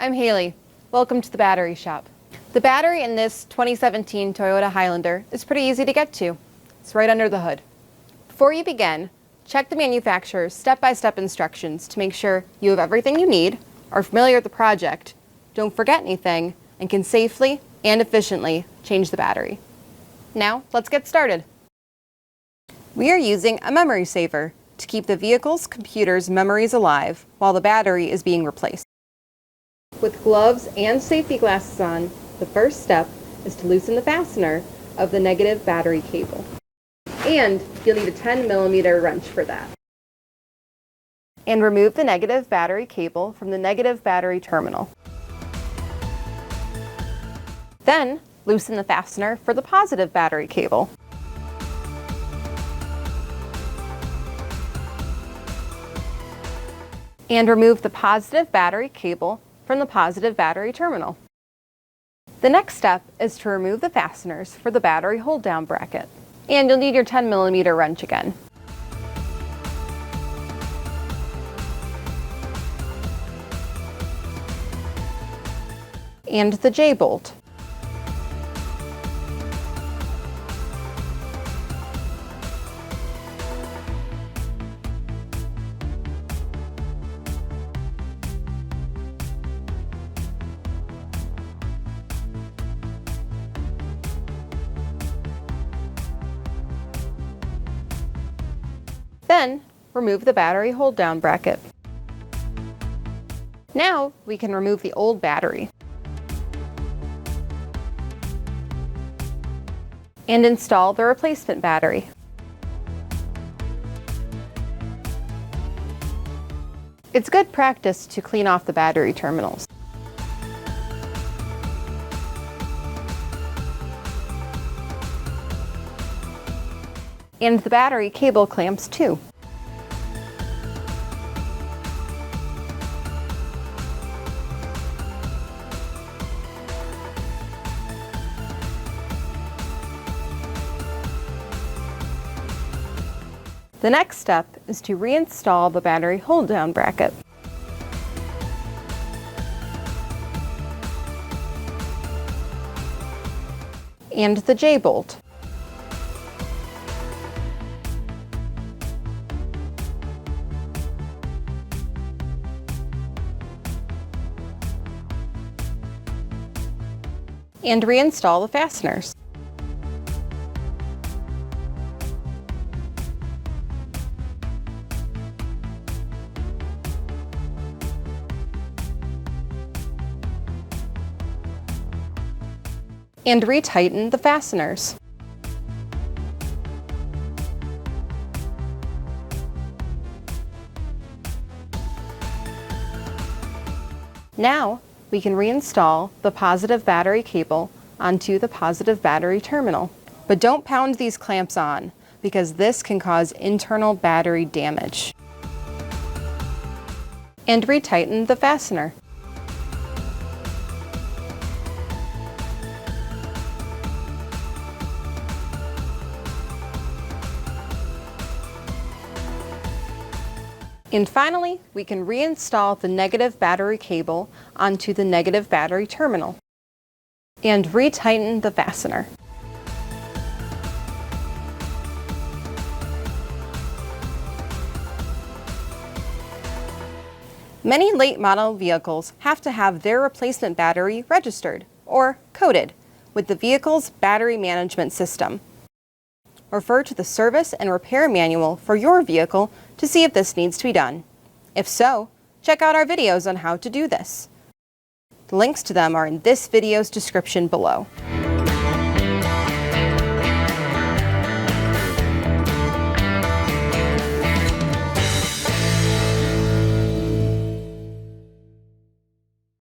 I'm Haley. Welcome to the battery shop. The battery in this 2017 Toyota Highlander is pretty easy to get to. It's right under the hood. Before you begin, check the manufacturer's step-by-step instructions to make sure you have everything you need, are familiar with the project, don't forget anything, and can safely and efficiently change the battery. Now, let's get started. We are using a memory saver to keep the vehicle's computer's memories alive while the battery is being replaced. With gloves and safety glasses on, the first step is to loosen the fastener of the negative battery cable. And you'll need a 10mm wrench for that. And remove the negative battery cable from the negative battery terminal. Then, loosen the fastener for the positive battery cable. And remove the positive battery cable from the positive battery terminal. The next step is to remove the fasteners for the battery hold-down bracket. And you'll need your 10mm wrench again. And the J-bolt. Then, remove the battery hold-down bracket. Now, we can remove the old battery and install the replacement battery. It's good practice to clean off the battery terminals. And the battery cable clamps too. The next step is to reinstall the battery hold-down bracket. And the J-bolt. And reinstall the fasteners. And retighten the fasteners. Now, we can reinstall the positive battery cable onto the positive battery terminal. But don't pound these clamps on, because this can cause internal battery damage. And retighten the fastener. And finally, we can reinstall the negative battery cable onto the negative battery terminal and retighten the fastener. Many late model vehicles have to have their replacement battery registered or coded with the vehicle's battery management system. Refer to the service and repair manual for your vehicle to see if this needs to be done. If so, check out our videos on how to do this. The links to them are in this video's description below.